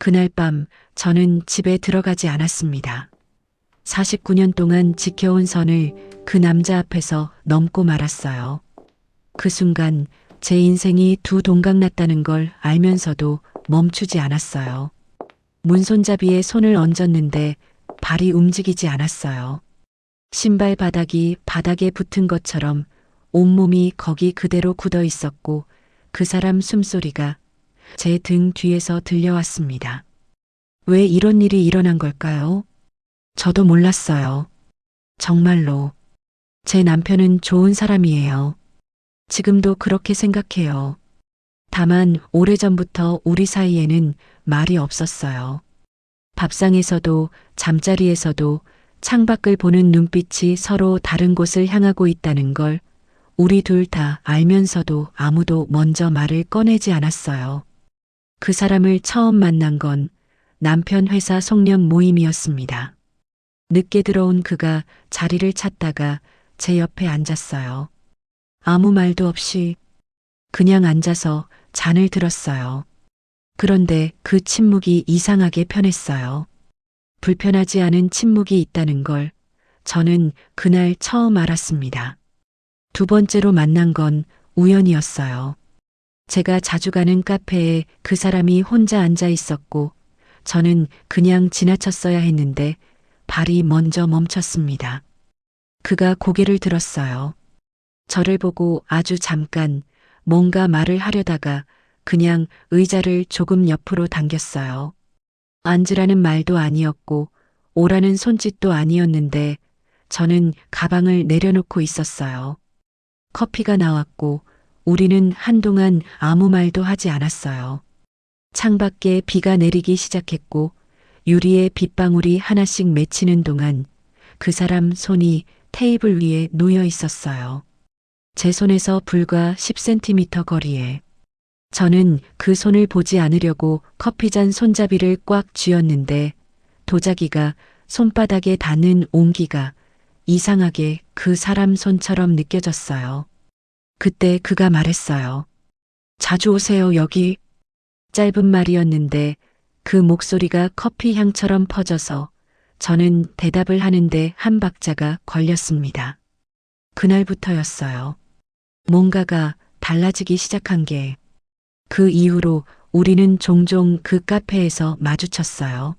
그날 밤 저는 집에 들어가지 않았습니다. 49년 동안 지켜온 선을 그 남자 앞에서 넘고 말았어요. 그 순간 제 인생이 두 동강 났다는 걸 알면서도 멈추지 않았어요. 문손잡이에 손을 얹었는데 발이 움직이지 않았어요. 신발 바닥이 바닥에 붙은 것처럼 온몸이 거기 그대로 굳어 있었고 그 사람 숨소리가 제 등 뒤에서 들려왔습니다. 왜 이런 일이 일어난 걸까요? 저도 몰랐어요. 정말로. 제 남편은 좋은 사람이에요. 지금도 그렇게 생각해요. 다만 오래전부터 우리 사이에는 말이 없었어요. 밥상에서도 잠자리에서도 창밖을 보는 눈빛이 서로 다른 곳을 향하고 있다는 걸 우리 둘 다 알면서도 아무도 먼저 말을 꺼내지 않았어요. 그 사람을 처음 만난 건 남편 회사 송년 모임이었습니다. 늦게 들어온 그가 자리를 찾다가 제 옆에 앉았어요. 아무 말도 없이 그냥 앉아서 잔을 들었어요. 그런데 그 침묵이 이상하게 편했어요. 불편하지 않은 침묵이 있다는 걸 저는 그날 처음 알았습니다. 두 번째로 만난 건 우연이었어요. 제가 자주 가는 카페에 그 사람이 혼자 앉아 있었고 저는 그냥 지나쳤어야 했는데 발이 먼저 멈췄습니다. 그가 고개를 들었어요. 저를 보고 아주 잠깐 뭔가 말을 하려다가 그냥 의자를 조금 옆으로 당겼어요. 앉으라는 말도 아니었고 오라는 손짓도 아니었는데 저는 가방을 내려놓고 있었어요. 커피가 나왔고 우리는 한동안 아무 말도 하지 않았어요. 창밖에 비가 내리기 시작했고 유리에 빗방울이 하나씩 맺히는 동안 그 사람 손이 테이블 위에 놓여 있었어요. 제 손에서 불과 10cm 거리에. 저는 그 손을 보지 않으려고 커피잔 손잡이를 꽉 쥐었는데 도자기가 손바닥에 닿는 온기가 이상하게 그 사람 손처럼 느껴졌어요. 그때 그가 말했어요. 자주 오세요, 여기. 짧은 말이었는데 그 목소리가 커피 향처럼 퍼져서 저는 대답을 하는데 한 박자가 걸렸습니다. 그날부터였어요. 뭔가가 달라지기 시작한 게. 그 이후로 우리는 종종 그 카페에서 마주쳤어요.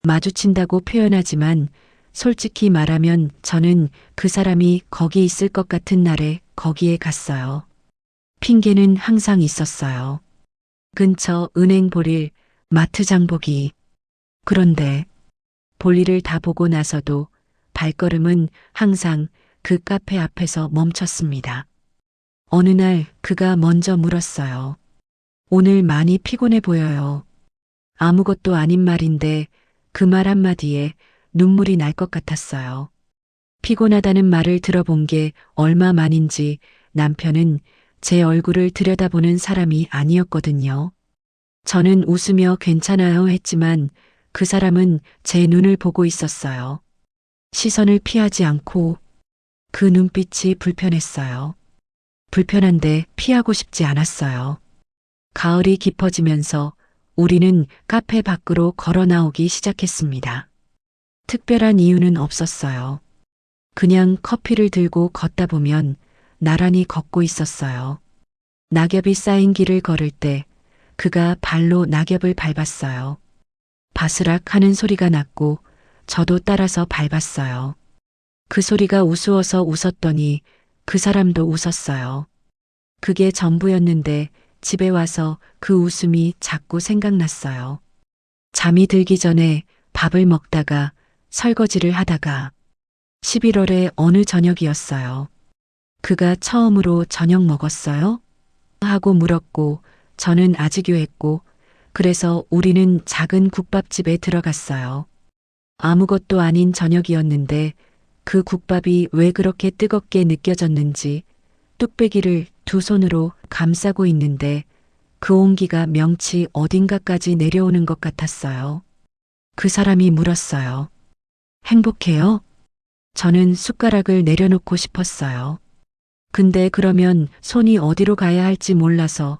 마주친다고 표현하지만 솔직히 말하면 저는 그 사람이 거기 있을 것 같은 날에 거기에 갔어요. 핑계는 항상 있었어요. 근처 은행 볼일, 마트 장보기. 그런데 볼일을 다 보고 나서도 발걸음은 항상 그 카페 앞에서 멈췄습니다. 어느 날 그가 먼저 물었어요. 오늘 많이 피곤해 보여요. 아무것도 아닌 말인데 그 말 한마디에 눈물이 날 것 같았어요. 피곤하다는 말을 들어본 게 얼마 만인지 남편은 제 얼굴을 들여다보는 사람이 아니었거든요. 저는 웃으며 괜찮아요 했지만 그 사람은 제 눈을 보고 있었어요. 시선을 피하지 않고 그 눈빛이 불편했어요. 불편한데 피하고 싶지 않았어요. 가을이 깊어지면서 우리는 카페 밖으로 걸어 나오기 시작했습니다. 특별한 이유는 없었어요. 그냥 커피를 들고 걷다 보면 나란히 걷고 있었어요. 낙엽이 쌓인 길을 걸을 때 그가 발로 낙엽을 밟았어요. 바스락 하는 소리가 났고 저도 따라서 밟았어요. 그 소리가 우스워서 웃었더니 그 사람도 웃었어요. 그게 전부였는데 집에 와서 그 웃음이 자꾸 생각났어요. 잠이 들기 전에 밥을 먹다가 설거지를 하다가 11월의 어느 저녁이었어요. 그가 처음으로 저녁 먹었어요? 하고 물었고 저는 아직요 했고 그래서 우리는 작은 국밥집에 들어갔어요. 아무것도 아닌 저녁이었는데 그 국밥이 왜 그렇게 뜨겁게 느껴졌는지 뚝배기를 두 손으로 감싸고 있는데 그 온기가 명치 어딘가까지 내려오는 것 같았어요. 그 사람이 물었어요. 행복해요? 저는 숟가락을 내려놓고 싶었어요. 근데 그러면 손이 어디로 가야 할지 몰라서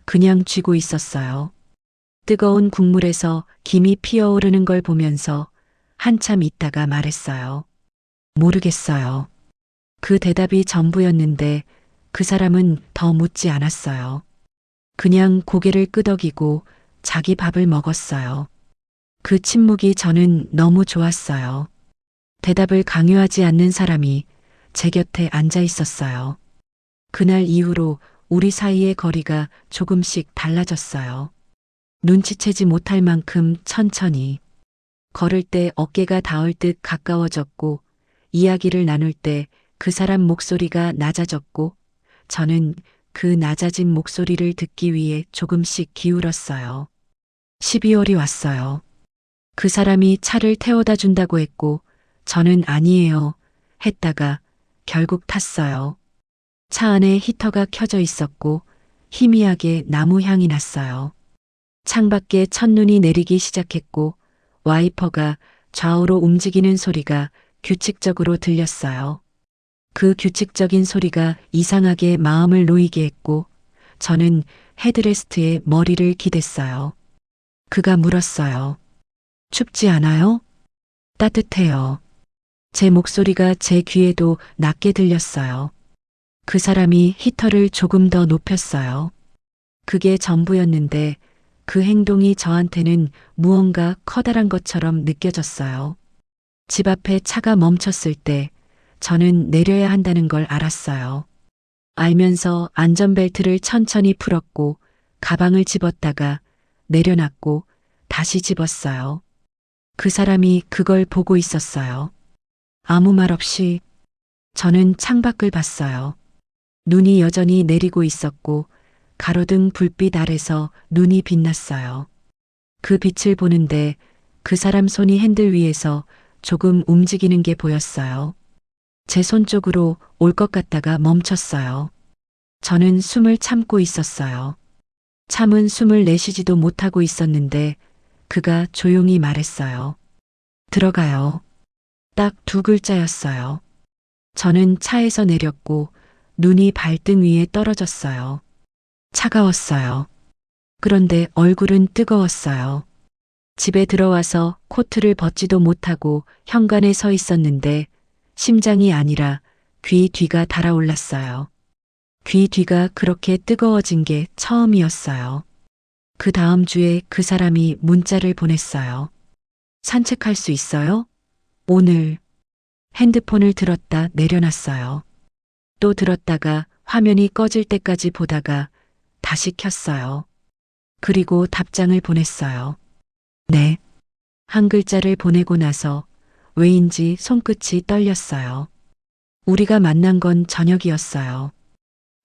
그냥 쥐고 있었어요. 뜨거운 국물에서 김이 피어오르는 걸 보면서 한참 있다가 말했어요. 모르겠어요. 그 대답이 전부였는데 그 사람은 더 묻지 않았어요. 그냥 고개를 끄덕이고 자기 밥을 먹었어요. 그 침묵이 저는 너무 좋았어요. 대답을 강요하지 않는 사람이 제 곁에 앉아 있었어요. 그날 이후로 우리 사이의 거리가 조금씩 달라졌어요. 눈치채지 못할 만큼 천천히. 걸을 때 어깨가 닿을 듯 가까워졌고, 이야기를 나눌 때 그 사람 목소리가 낮아졌고, 저는 그 낮아진 목소리를 듣기 위해 조금씩 기울었어요. 12월이 왔어요. 그 사람이 차를 태워다 준다고 했고, 저는 아니에요. 했다가 결국 탔어요. 차 안에 히터가 켜져 있었고, 희미하게 나무 향이 났어요. 창밖에 첫눈이 내리기 시작했고, 와이퍼가 좌우로 움직이는 소리가 규칙적으로 들렸어요. 그 규칙적인 소리가 이상하게 마음을 놓이게 했고, 저는 헤드레스트에 머리를 기댔어요. 그가 물었어요. 춥지 않아요? 따뜻해요. 제 목소리가 제 귀에도 낮게 들렸어요. 그 사람이 히터를 조금 더 높였어요. 그게 전부였는데 그 행동이 저한테는 무언가 커다란 것처럼 느껴졌어요. 집 앞에 차가 멈췄을 때 저는 내려야 한다는 걸 알았어요. 알면서 안전벨트를 천천히 풀었고 가방을 집었다가 내려놨고 다시 집었어요. 그 사람이 그걸 보고 있었어요. 아무 말 없이. 저는 창밖을 봤어요. 눈이 여전히 내리고 있었고 가로등 불빛 아래서 눈이 빛났어요. 그 빛을 보는데 그 사람 손이 핸들 위에서 조금 움직이는 게 보였어요. 제 손 쪽으로 올 것 같다가 멈췄어요. 저는 숨을 참고 있었어요. 참은 숨을 내쉬지도 못하고 있었는데 그가 조용히 말했어요. 들어가요. 딱 두 글자였어요. 저는 차에서 내렸고 눈이 발등 위에 떨어졌어요. 차가웠어요. 그런데 얼굴은 뜨거웠어요. 집에 들어와서 코트를 벗지도 못하고 현관에 서 있었는데 심장이 아니라 귀 뒤가 달아올랐어요. 귀 뒤가 그렇게 뜨거워진 게 처음이었어요. 그 다음 주에 그 사람이 문자를 보냈어요. 산책할 수 있어요? 오늘. 핸드폰을 들었다 내려놨어요. 또 들었다가 화면이 꺼질 때까지 보다가 다시 켰어요. 그리고 답장을 보냈어요. 네. 한 글자를 보내고 나서 왜인지 손끝이 떨렸어요. 우리가 만난 건 저녁이었어요.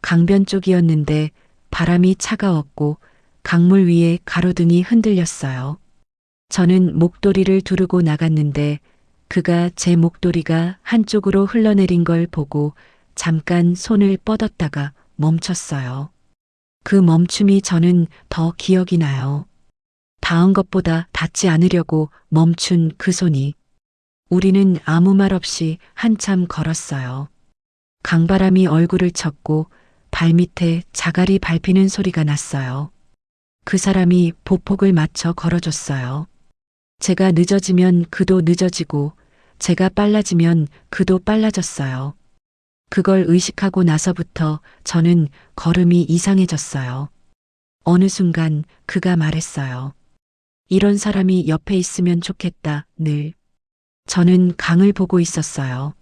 강변 쪽이었는데 바람이 차가웠고 강물 위에 가로등이 흔들렸어요. 저는 목도리를 두르고 나갔는데 그가 제 목도리가 한쪽으로 흘러내린 걸 보고 잠깐 손을 뻗었다가 멈췄어요. 그 멈춤이 저는 더 기억이 나요. 닿은 것보다 닿지 않으려고 멈춘 그 손이. 우리는 아무 말 없이 한참 걸었어요. 강바람이 얼굴을 쳤고 발밑에 자갈이 밟히는 소리가 났어요. 그 사람이 보폭을 맞춰 걸어줬어요. 제가 늦어지면 그도 늦어지고 제가 빨라지면 그도 빨라졌어요. 그걸 의식하고 나서부터 저는 걸음이 이상해졌어요. 어느 순간 그가 말했어요. 이런 사람이 옆에 있으면 좋겠다, 늘. 저는 강을 보고 있었어요.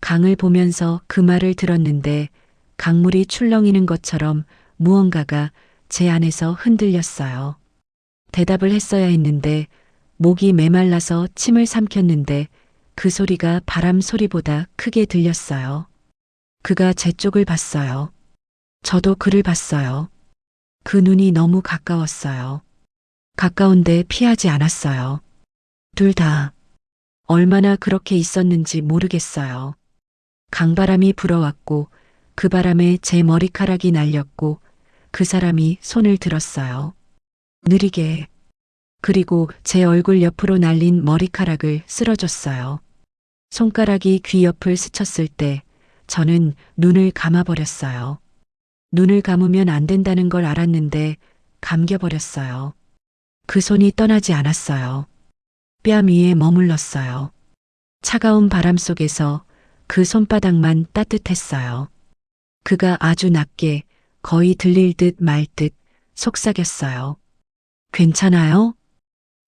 강을 보면서 그 말을 들었는데 강물이 출렁이는 것처럼 무언가가 제 안에서 흔들렸어요. 대답을 했어야 했는데 목이 메말라서 침을 삼켰는데 그 소리가 바람 소리보다 크게 들렸어요. 그가 제 쪽을 봤어요. 저도 그를 봤어요. 그 눈이 너무 가까웠어요. 가까운데 피하지 않았어요. 둘 다. 얼마나 그렇게 있었는지 모르겠어요. 강바람이 불어왔고 그 바람에 제 머리카락이 날렸고 그 사람이 손을 들었어요. 느리게. 그리고 제 얼굴 옆으로 날린 머리카락을 쓸어줬어요. 손가락이 귀 옆을 스쳤을 때 저는 눈을 감아버렸어요. 눈을 감으면 안 된다는 걸 알았는데 감겨버렸어요. 그 손이 떠나지 않았어요. 뺨 위에 머물렀어요. 차가운 바람 속에서 그 손바닥만 따뜻했어요. 그가 아주 낮게 거의 들릴 듯 말 듯 속삭였어요. 괜찮아요?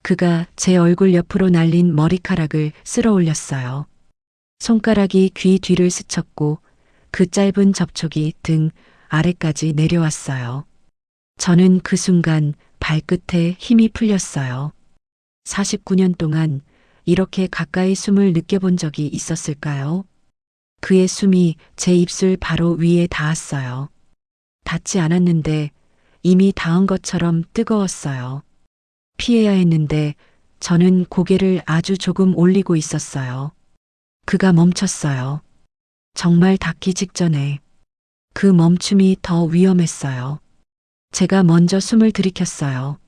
그가 제 얼굴 옆으로 날린 머리카락을 쓸어 올렸어요. 손가락이 귀 뒤를 스쳤고 그 짧은 접촉이 등 아래까지 내려왔어요. 저는 그 순간 발끝에 힘이 풀렸어요. 49년 동안 이렇게 가까이 숨을 느껴본 적이 있었을까요? 그의 숨이 제 입술 바로 위에 닿았어요. 닿지 않았는데 이미 닿은 것처럼 뜨거웠어요. 피해야 했는데 저는 고개를 아주 조금 올리고 있었어요. 그가 멈췄어요. 정말 닿기 직전에. 그 멈춤이 더 위험했어요. 제가 먼저 숨을 들이켰어요.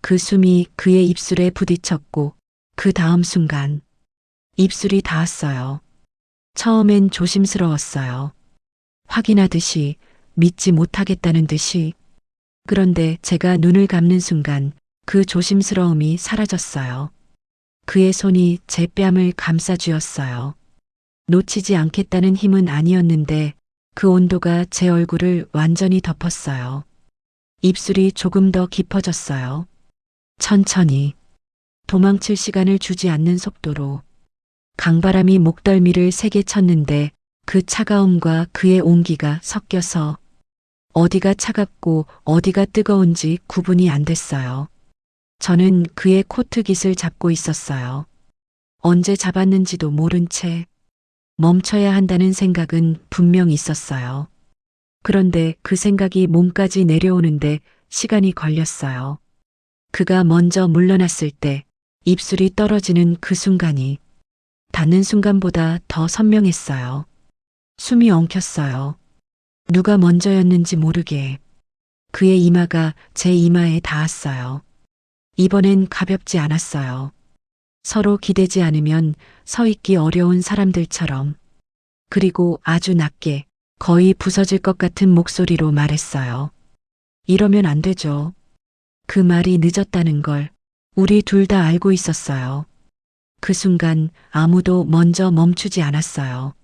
그 숨이 그의 입술에 부딪혔고 그 다음 순간 입술이 닿았어요. 처음엔 조심스러웠어요. 확인하듯이, 믿지 못하겠다는 듯이. 그런데 제가 눈을 감는 순간 그 조심스러움이 사라졌어요. 그의 손이 제 뺨을 감싸쥐었어요. 놓치지 않겠다는 힘은 아니었는데 그 온도가 제 얼굴을 완전히 덮었어요. 입술이 조금 더 깊어졌어요. 천천히, 도망칠 시간을 주지 않는 속도로. 강바람이 목덜미를 세게 쳤는데 그 차가움과 그의 온기가 섞여서 어디가 차갑고 어디가 뜨거운지 구분이 안 됐어요. 저는 그의 코트깃을 잡고 있었어요. 언제 잡았는지도 모른 채 멈춰야 한다는 생각은 분명 있었어요. 그런데 그 생각이 몸까지 내려오는데 시간이 걸렸어요. 그가 먼저 물러났을 때 입술이 떨어지는 그 순간이 닿는 순간보다 더 선명했어요. 숨이 엉켰어요. 누가 먼저였는지 모르게 그의 이마가 제 이마에 닿았어요. 이번엔 가볍지 않았어요. 서로 기대지 않으면 서 있기 어려운 사람들처럼. 그리고 아주 낮게 거의 부서질 것 같은 목소리로 말했어요. 이러면 안 되죠. 그 말이 늦었다는 걸 우리 둘 다 알고 있었어요. 그 순간 아무도 먼저 멈추지 않았어요.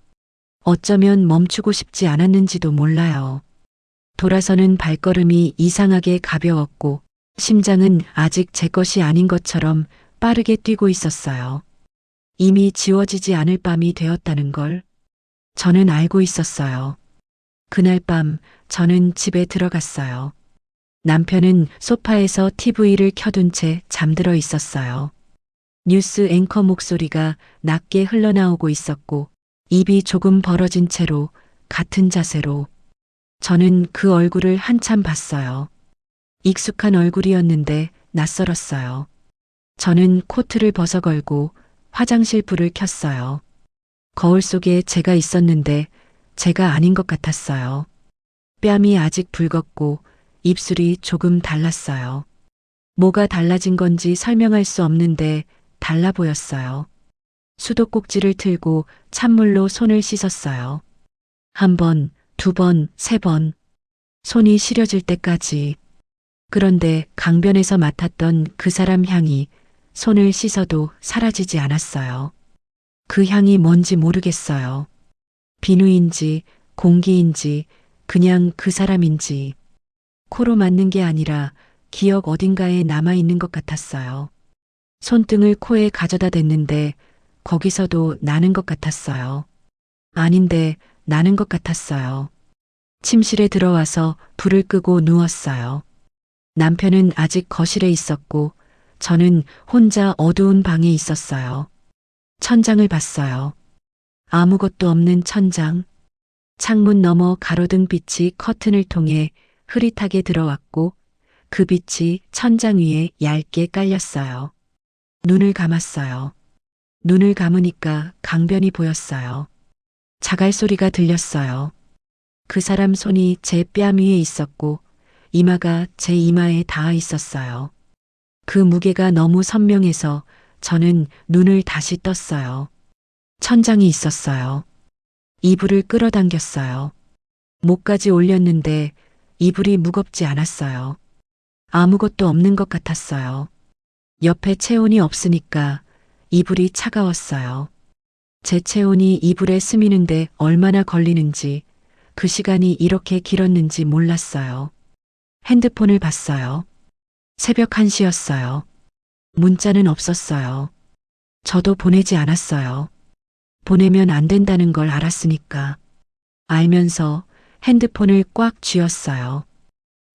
어쩌면 멈추고 싶지 않았는지도 몰라요. 돌아서는 발걸음이 이상하게 가벼웠고 심장은 아직 제 것이 아닌 것처럼 빠르게 뛰고 있었어요. 이미 지워지지 않을 밤이 되었다는 걸 저는 알고 있었어요. 그날 밤 저는 집에 들어갔어요. 남편은 소파에서 TV를 켜둔 채 잠들어 있었어요. 뉴스 앵커 목소리가 낮게 흘러나오고 있었고 입이 조금 벌어진 채로 같은 자세로 저는 그 얼굴을 한참 봤어요. 익숙한 얼굴이었는데 낯설었어요. 저는 코트를 벗어걸고 화장실 불을 켰어요. 거울 속에 제가 있었는데 제가 아닌 것 같았어요. 뺨이 아직 붉었고 입술이 조금 달랐어요. 뭐가 달라진 건지 설명할 수 없는데 달라 보였어요. 수도꼭지를 틀고 찬물로 손을 씻었어요. 한 번, 두 번, 세 번. 손이 시려질 때까지. 그런데 강변에서 맡았던 그 사람 향이 손을 씻어도 사라지지 않았어요. 그 향이 뭔지 모르겠어요. 비누인지 공기인지 그냥 그 사람인지. 코로 맡는 게 아니라 기억 어딘가에 남아있는 것 같았어요. 손등을 코에 가져다 댔는데 거기서도 나는 것 같았어요. 아닌데 나는 것 같았어요. 침실에 들어와서 불을 끄고 누웠어요. 남편은 아직 거실에 있었고 저는 혼자 어두운 방에 있었어요. 천장을 봤어요. 아무것도 없는 천장. 창문 너머 가로등 빛이 커튼을 통해 흐릿하게 들어왔고 그 빛이 천장 위에 얇게 깔렸어요. 눈을 감았어요. 눈을 감으니까 강변이 보였어요. 자갈 소리가 들렸어요. 그 사람 손이 제 뺨 위에 있었고 이마가 제 이마에 닿아 있었어요. 그 무게가 너무 선명해서 저는 눈을 다시 떴어요. 천장이 있었어요. 이불을 끌어당겼어요. 목까지 올렸는데 이불이 무겁지 않았어요. 아무것도 없는 것 같았어요. 옆에 체온이 없으니까 이불이 차가웠어요. 제 체온이 이불에 스미는데 얼마나 걸리는지, 그 시간이 이렇게 길었는지 몰랐어요. 핸드폰을 봤어요. 새벽 1시였어요. 문자는 없었어요. 저도 보내지 않았어요. 보내면 안 된다는 걸 알았으니까. 알면서 핸드폰을 꽉 쥐었어요.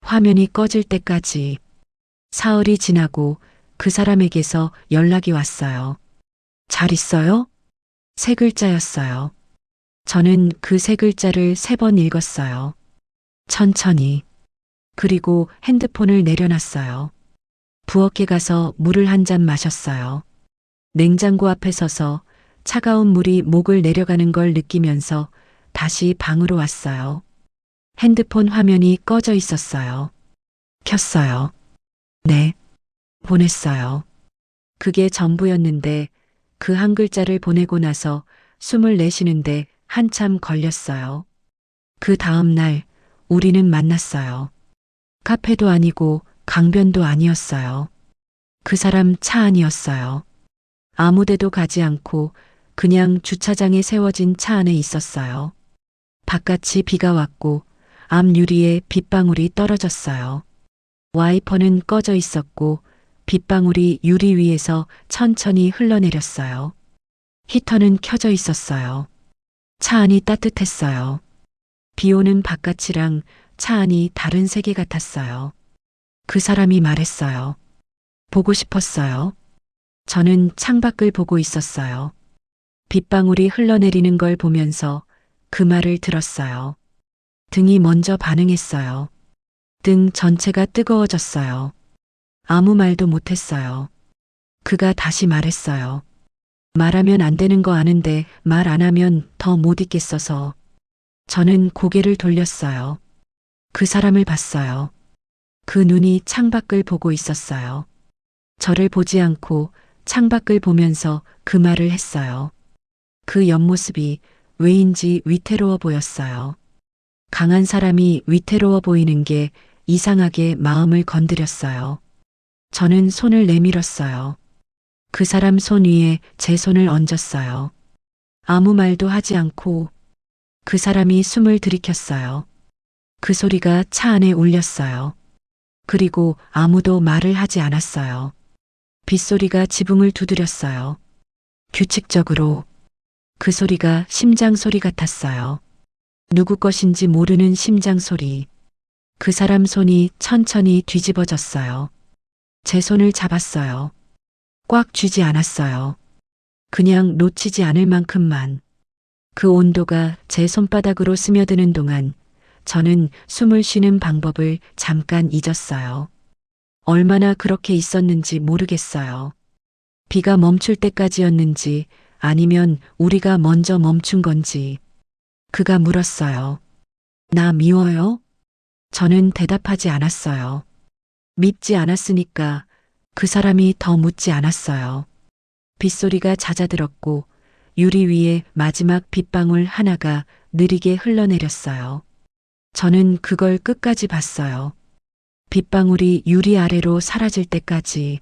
화면이 꺼질 때까지. 사흘이 지나고 그 사람에게서 연락이 왔어요. 잘 있어요? 세 글자였어요. 저는 그 세 글자를 3번 읽었어요. 천천히. 그리고 핸드폰을 내려놨어요. 부엌에 가서 물을 한 잔 마셨어요. 냉장고 앞에 서서 차가운 물이 목을 내려가는 걸 느끼면서 다시 방으로 왔어요. 핸드폰 화면이 꺼져 있었어요. 켰어요. 네. 보냈어요. 그게 전부였는데 그 한 글자를 보내고 나서 숨을 내쉬는데 한참 걸렸어요. 그 다음 날 우리는 만났어요. 카페도 아니고 강변도 아니었어요. 그 사람 차 안이었어요. 아무 데도 가지 않고 그냥 주차장에 세워진 차 안에 있었어요. 바깥이 비가 왔고 앞 유리에 빗방울이 떨어졌어요. 와이퍼는 꺼져 있었고 빗방울이 유리 위에서 천천히 흘러내렸어요. 히터는 켜져 있었어요. 차 안이 따뜻했어요. 비 오는 바깥이랑 차 안이 다른 세계 같았어요. 그 사람이 말했어요. 보고 싶었어요. 저는 창밖을 보고 있었어요. 빗방울이 흘러내리는 걸 보면서 그 말을 들었어요. 등이 먼저 반응했어요. 등 전체가 뜨거워졌어요. 아무 말도 못했어요. 그가 다시 말했어요. 말하면 안 되는 거 아는데 말 안 하면 더 못 있겠어서. 저는 고개를 돌렸어요. 그 사람을 봤어요. 그 눈이 창밖을 보고 있었어요. 저를 보지 않고 창밖을 보면서 그 말을 했어요. 그 옆모습이 왜인지 위태로워 보였어요. 강한 사람이 위태로워 보이는 게 이상하게 마음을 건드렸어요. 저는 손을 내밀었어요. 그 사람 손 위에 제 손을 얹었어요. 아무 말도 하지 않고 그 사람이 숨을 들이켰어요. 그 소리가 차 안에 울렸어요. 그리고 아무도 말을 하지 않았어요. 빗소리가 지붕을 두드렸어요. 규칙적으로. 그 소리가 심장 소리 같았어요. 누구 것인지 모르는 심장 소리. 그 사람 손이 천천히 뒤집어졌어요. 제 손을 잡았어요. 꽉 쥐지 않았어요. 그냥 놓치지 않을 만큼만. 그 온도가 제 손바닥으로 스며드는 동안 저는 숨을 쉬는 방법을 잠깐 잊었어요. 얼마나 그렇게 있었는지 모르겠어요. 비가 멈출 때까지였는지 아니면 우리가 먼저 멈춘 건지. 그가 물었어요. 나 미워요? 저는 대답하지 않았어요. 밉지 않았으니까 그 사람이 더 묻지 않았어요. 빗소리가 잦아들었고 유리 위에 마지막 빗방울 하나가 느리게 흘러내렸어요. 저는 그걸 끝까지 봤어요. 빗방울이 유리 아래로 사라질 때까지.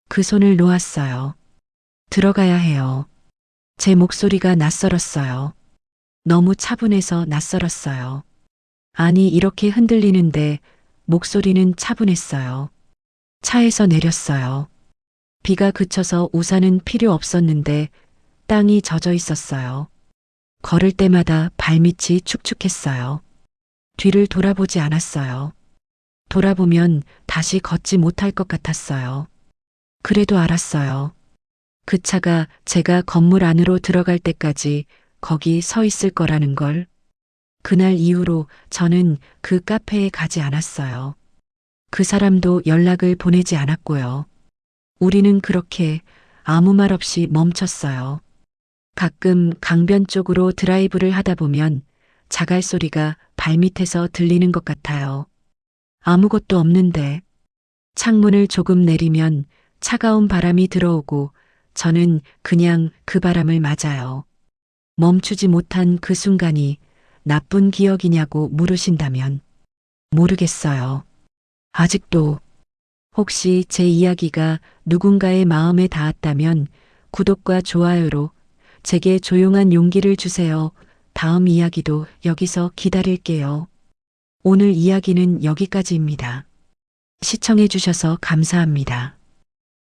그 손을 놓았어요. 들어가야 해요. 제 목소리가 낯설었어요. 너무 차분해서 낯설었어요. 아니, 이렇게 흔들리는데 목소리는 차분했어요. 차에서 내렸어요. 비가 그쳐서 우산은 필요 없었는데 땅이 젖어 있었어요. 걸을 때마다 발밑이 축축했어요. 뒤를 돌아보지 않았어요. 돌아보면 다시 걷지 못할 것 같았어요. 그래도 알았어요. 그 차가 제가 건물 안으로 들어갈 때까지 거기 서 있을 거라는 걸. 그날 이후로 저는 그 카페에 가지 않았어요. 그 사람도 연락을 보내지 않았고요. 우리는 그렇게 아무 말 없이 멈췄어요. 가끔 강변 쪽으로 드라이브를 하다 보면 자갈 소리가 발밑에서 들리는 것 같아요. 아무것도 없는데 창문을 조금 내리면 차가운 바람이 들어오고 저는 그냥 그 바람을 맞아요. 멈추지 못한 그 순간이 나쁜 기억이냐고 물으신다면 모르겠어요. 아직도 혹시 제 이야기가 누군가의 마음에 닿았다면 구독과 좋아요로 제게 조용한 용기를 주세요. 다음 이야기도 여기서 기다릴게요. 오늘 이야기는 여기까지입니다. 시청해 주셔서 감사합니다.